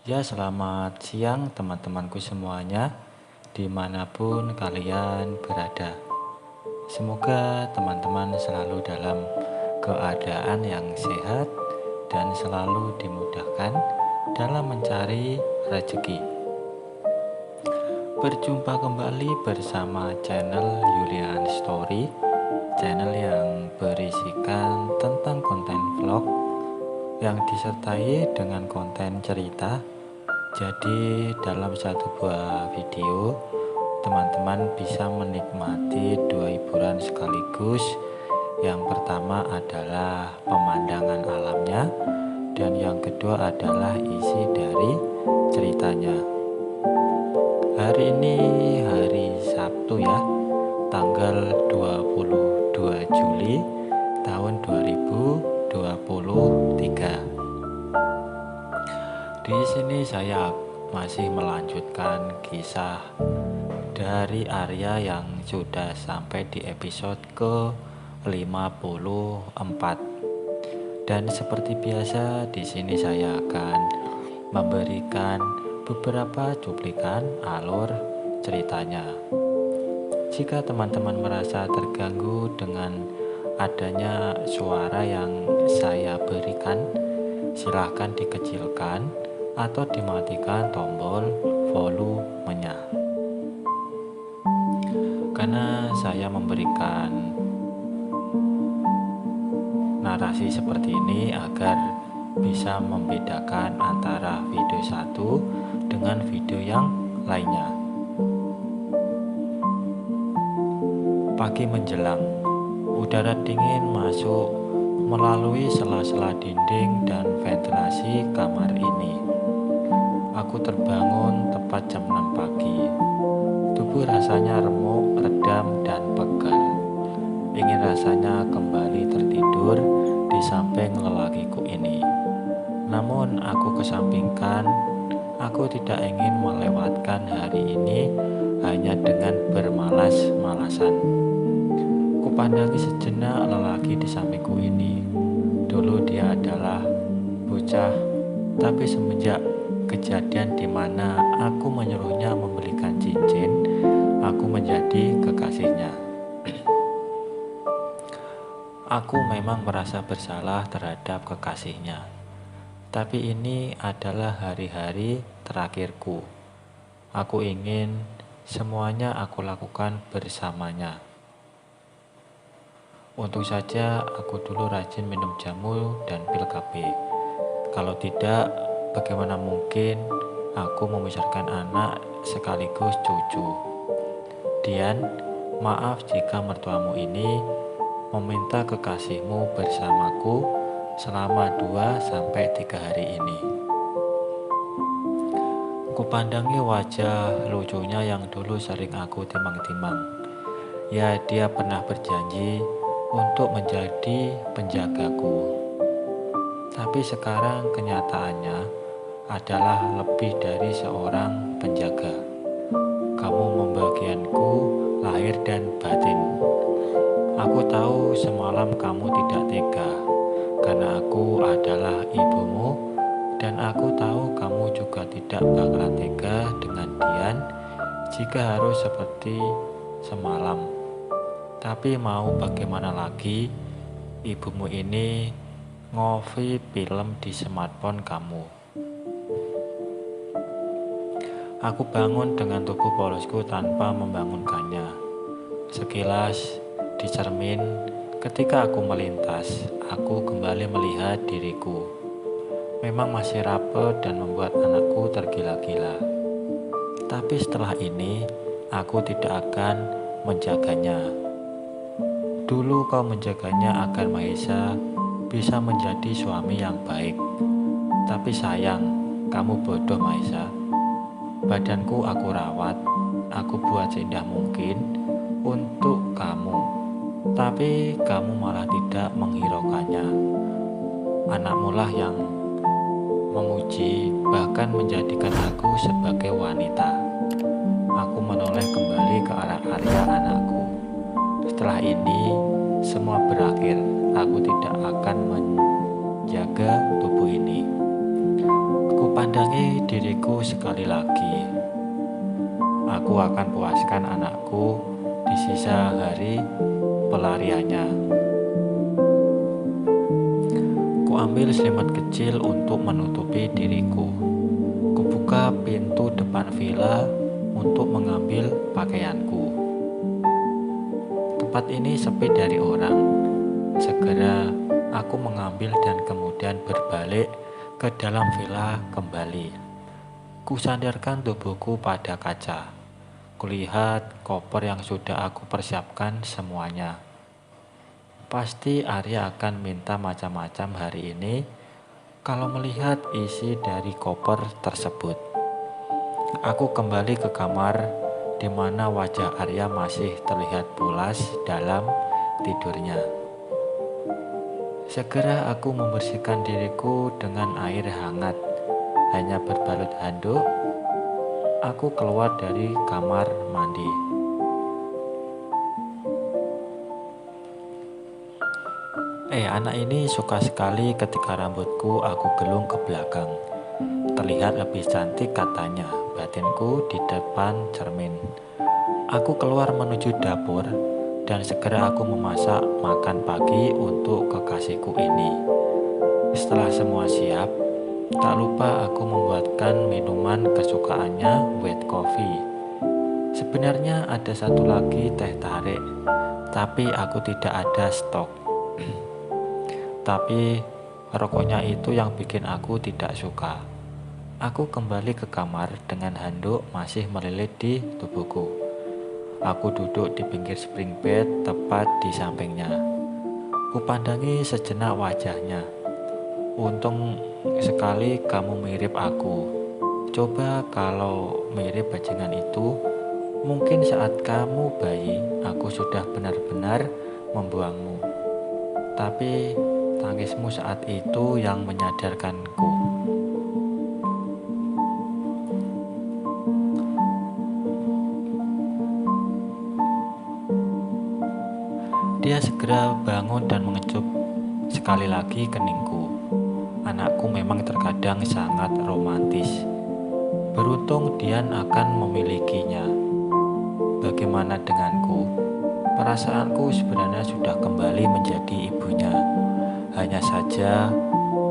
Ya, selamat siang teman-temanku semuanya, dimanapun kalian berada. Semoga teman-teman selalu dalam keadaan yang sehat dan selalu dimudahkan dalam mencari rezeki. Berjumpa kembali bersama channel Yulian Story, channel yang berisikan tentang konten vlog yang disertai dengan konten cerita. Jadi dalam satu buah video, teman-teman bisa menikmati dua hiburan sekaligus. Yang pertama adalah pemandangan alamnya, dan yang kedua adalah isi dari ceritanya. Hari ini hari Sabtu ya, tanggal 22 Juli tahun 2023. Di sini saya masih melanjutkan kisah dari Arya yang sudah sampai di episode ke-54. Dan seperti biasa di sini saya akan memberikan beberapa cuplikan alur ceritanya. Jika teman-teman merasa terganggu dengan adanya suara yang saya berikan, silahkan dikecilkan atau dimatikan tombol volumenya, karena saya memberikan narasi seperti ini agar bisa membedakan antara video satu dengan video yang lainnya. Pagi menjelang, udara dingin masuk melalui sela-sela dinding dan ventilasi kamar ini. Aku terbangun tepat jam 6 pagi. Tubuh rasanya remuk, redam, dan pegal. Ingin rasanya kembali tertidur di samping lelakiku ini. Namun aku kesampingkan. Aku tidak ingin melewatkan hari ini hanya dengan bermalas-malasan. Kupandangi sejenak lelaki di sampingku ini. Dulu dia adalah bocah, tapi semenjak kejadian di mana aku menyuruhnya membelikan cincin, aku menjadi kekasihnya. Aku memang merasa bersalah terhadap kekasihnya, tapi ini adalah hari-hari terakhirku. Aku ingin semuanya aku lakukan bersamanya. Untung saja aku dulu rajin minum jamu dan pil KB. Kalau tidak, bagaimana mungkin aku membesarkan anak sekaligus cucu? Dian, maaf jika mertuamu ini meminta kekasihmu bersamaku selama 2-3 hari ini. Kupandangi wajah lucunya yang dulu sering aku timang-timang. Ya, dia pernah berjanji untuk menjadi penjagaku. Tapi sekarang kenyataannya adalah lebih dari seorang penjaga. Kamu membagianku lahir dan batin. Aku tahu semalam kamu tidak tega, karena aku adalah ibumu, dan aku tahu kamu juga tidak bakalan tega dengan Dian jika harus seperti semalam. Tapi mau bagaimana lagi, ibumu ini ngovi film di smartphone kamu. Aku bangun dengan tubuh polosku tanpa membangunkannya. Sekilas di cermin, ketika aku melintas, aku kembali melihat diriku. Memang masih rapuh dan membuat anakku tergila-gila. Tapi setelah ini, aku tidak akan menjaganya. Dulu kau menjaganya agar Mahesa bisa menjadi suami yang baik. Tapi sayang, kamu bodoh Mahesa. Badanku aku rawat, aku buat seindah mungkin untuk kamu. Tapi kamu malah tidak menghiraukannya. Anakmu lah yang memuji, bahkan menjadikan aku sebagai wanita. Aku menoleh kembali ke arah Arya anakku. Setelah ini semua berakhir. Aku tidak akan menjaga tubuh ini. Kupandangi diriku sekali lagi. Aku akan puaskan anakku di sisa hari pelariannya. Kuambil selimut kecil untuk menutupi diriku. Kubuka pintu depan villa untuk mengambil pakaianku. Tempat ini sepi dari orang. Segera aku mengambil dan kemudian berbalik ke dalam villa kembali. Kusandarkan tubuhku pada kaca. Kulihat koper yang sudah aku persiapkan semuanya. Pasti Arya akan minta macam-macam hari ini kalau melihat isi dari koper tersebut. Aku kembali ke kamar di mana wajah Arya masih terlihat pulas dalam tidurnya. Segera aku membersihkan diriku dengan air hangat. Hanya berbalut handuk, aku keluar dari kamar mandi. Anak ini suka sekali ketika rambutku aku gelung ke belakang. Terlihat lebih cantik katanya, batinku di depan cermin. Aku keluar menuju dapur dan segera aku memasak makan pagi untuk kekasihku ini. Setelah semua siap, tak lupa aku membuatkan minuman kesukaannya, white coffee. Sebenarnya ada satu lagi teh tarik, tapi aku tidak ada stok. Tapi rokoknya itu yang bikin aku tidak suka. Aku kembali ke kamar dengan handuk masih melilit di tubuhku. Aku duduk di pinggir spring bed tepat di sampingnya. Kupandangi sejenak wajahnya. Untung sekali kamu mirip aku. Coba kalau mirip bajingan itu, mungkin saat kamu bayi, aku sudah benar-benar membuangmu. Tapi tangismu saat itu yang menyadarkanku. Dia segera bangun dan mengecup sekali lagi keningku. Anakku memang terkadang sangat romantis. Beruntung Dian akan memilikinya. Bagaimana denganku? Perasaanku sebenarnya sudah kembali menjadi ibunya. Hanya saja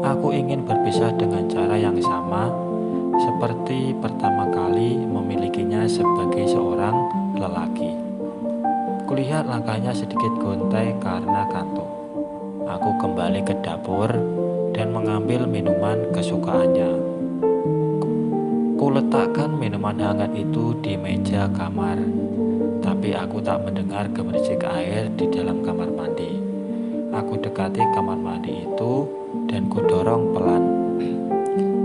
aku ingin berpisah dengan cara yang sama seperti pertama kali memilikinya sebagai seorang lelaki. Kulihat langkahnya sedikit gontai karena kantuk. Aku kembali ke dapur dan mengambil minuman kesukaannya. Kuletakkan minuman hangat itu di meja kamar, tapi aku tak mendengar gemericik air di dalam kamar mandi. Aku dekati kamar mandi itu dan kudorong pelan.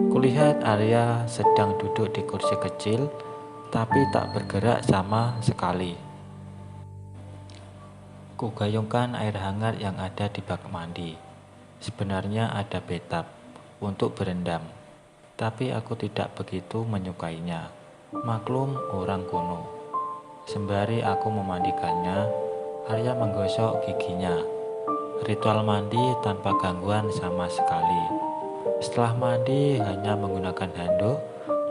Kulihat Arya sedang duduk di kursi kecil, tapi tak bergerak sama sekali. Kugayungkan air hangat yang ada di bak mandi. Sebenarnya ada bathtub untuk berendam, tapi aku tidak begitu menyukainya. Maklum orang kuno. Sembari aku memandikannya, Arya menggosok giginya. Ritual mandi tanpa gangguan sama sekali. Setelah mandi hanya menggunakan handuk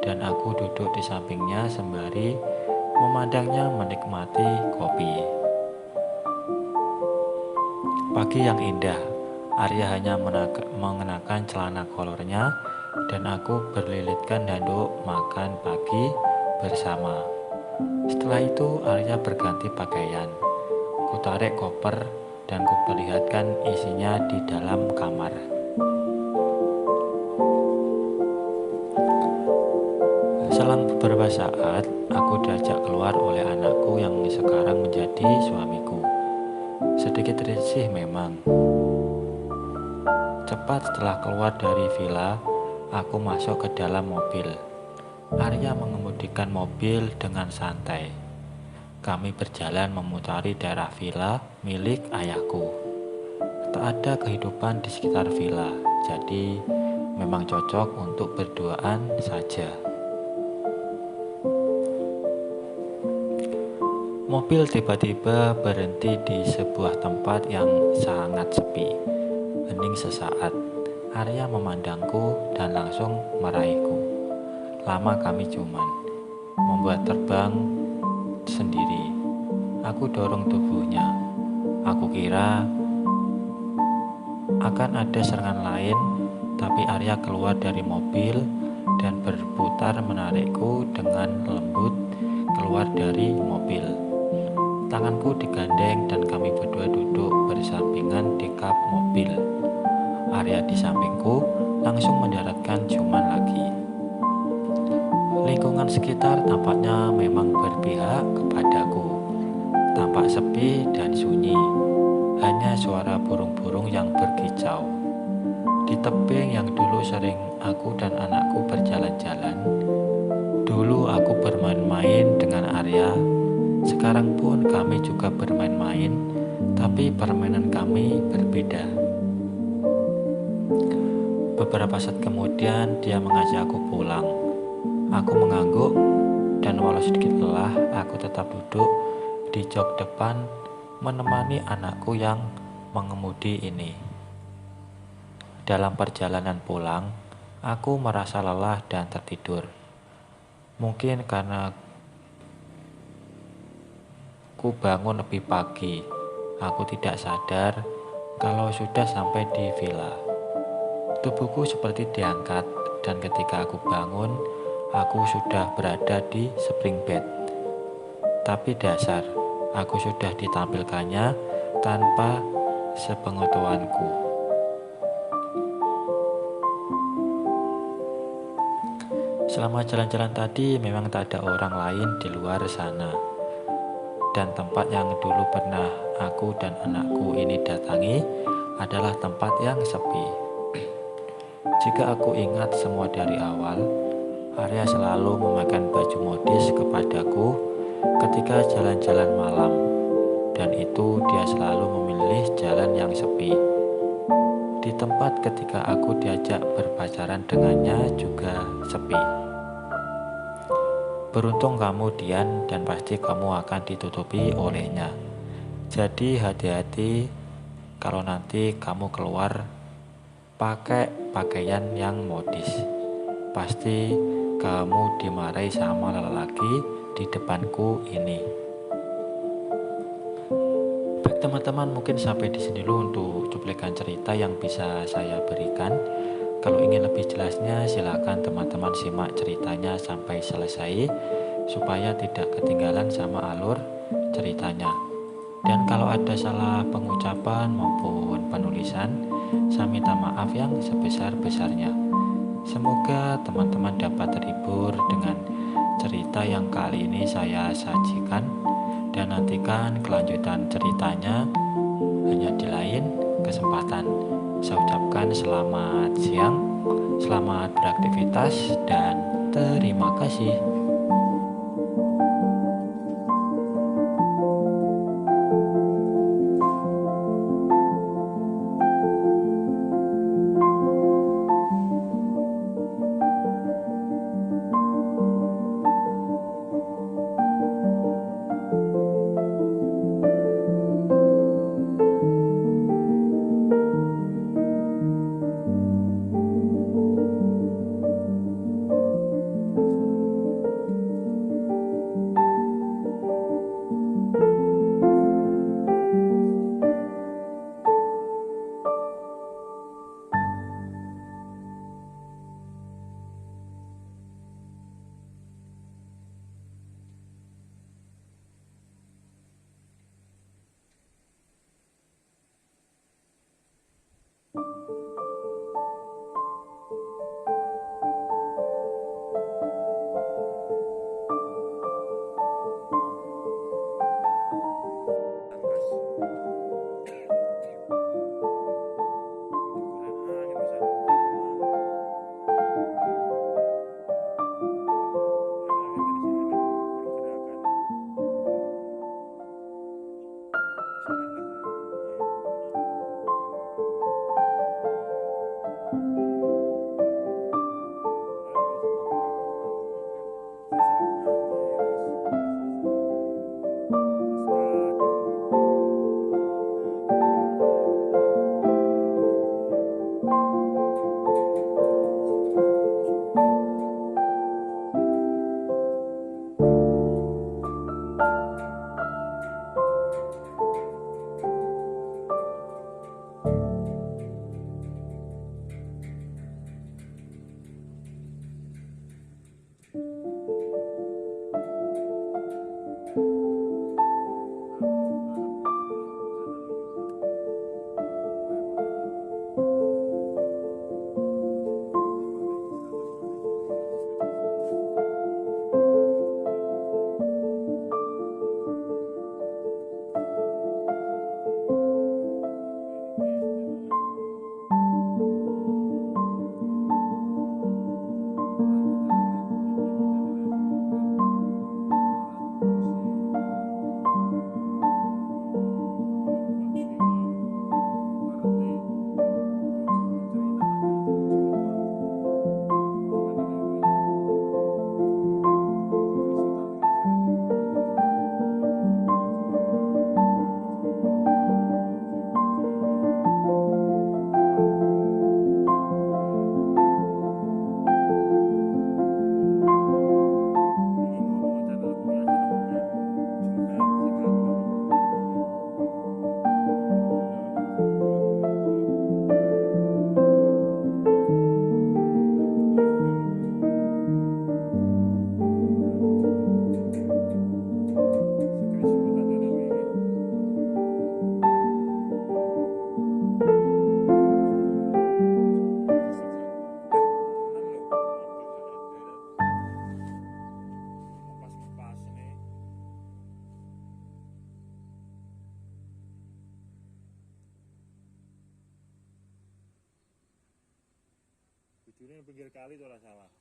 dan aku duduk di sampingnya sembari memandangnya menikmati kopi. Pagi yang indah. Arya hanya mengenakan celana kolornya dan aku berlilitkan handuk makan pagi bersama. Setelah itu Arya berganti pakaian. Kutarik koper dan kuperlihatkan isinya di dalam kamar. Selang beberapa saat, aku diajak keluar oleh anakku yang sekarang menjadi suamiku. Sedikit risih memang. Cepat setelah keluar dari villa, aku masuk ke dalam mobil. Arya mengemudikan mobil dengan santai. Kami berjalan memutari daerah villa milik ayahku. Tak ada kehidupan di sekitar villa, jadi memang cocok untuk berduaan saja. Mobil tiba-tiba berhenti di sebuah tempat yang sangat sepi. Hening sesaat, Arya memandangku dan langsung meraihku. lama kami ciuman, membuat terbang sendiri. Aku dorong tubuhnya. Aku kira akan ada serangan lain, tapi Arya keluar dari mobil dan berputar menarikku dengan lembut keluar dari mobil. Tanganku digandeng dan kami berdua duduk bersampingan di kap mobil. Arya di sampingku langsung mendaratkan ciuman lagi. Lingkungan sekitar tampaknya memang berpihak kepadaku. Tampak sepi dan sunyi, hanya suara burung-burung yang berkicau. Di tebing yang dulu sering aku dan anakku berjalan-jalan, dulu aku bermain-main dengan Arya. Sekarang pun kami juga bermain-main, tapi permainan kami berbeda. Beberapa saat kemudian dia mengajak aku pulang. Aku mengangguk dan walau sedikit lelah, aku tetap duduk di jok depan menemani anakku yang mengemudi ini. Dalam perjalanan pulang, aku merasa lelah dan tertidur. Mungkin karena ku bangun lebih pagi, aku tidak sadar kalau sudah sampai di villa. Tubuhku seperti diangkat dan ketika aku bangun, aku sudah berada di spring bed. Tapi dasar, aku sudah ditampilkannya tanpa sepengetahuanku. Selama jalan-jalan tadi memang tak ada orang lain di luar sana. Dan tempat yang dulu pernah aku dan anakku ini datangi adalah tempat yang sepi. Jika aku ingat semua dari awal, Arya selalu memakai baju modis kepadaku ketika jalan-jalan malam, dan itu dia selalu memilih jalan yang sepi. Di tempat ketika aku diajak berpacaran dengannya juga sepi. Beruntung kamu Dian, dan pasti kamu akan ditutupi olehnya. Jadi hati-hati kalau nanti kamu keluar pakai pakaian yang modis. Pasti kamu dimarahi sama lelaki di depanku ini. Baik teman-teman, mungkin sampai di sini dulu untuk cuplikan cerita yang bisa saya berikan. Kalau ingin lebih jelasnya silakan teman-teman simak ceritanya sampai selesai supaya tidak ketinggalan sama alur ceritanya. Dan kalau ada salah pengucapan maupun penulisan, saya minta maaf yang sebesar-besarnya. Semoga teman-teman dapat terhibur dengan cerita yang kali ini saya sajikan, dan nantikan kelanjutan ceritanya hanya di lain kesempatan. Saya ucapkan selamat siang, selamat beraktivitas, dan terima kasih. Kudune pinggir kali itu ora salah.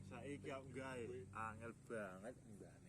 Saiki aku gawe angel banget mbane.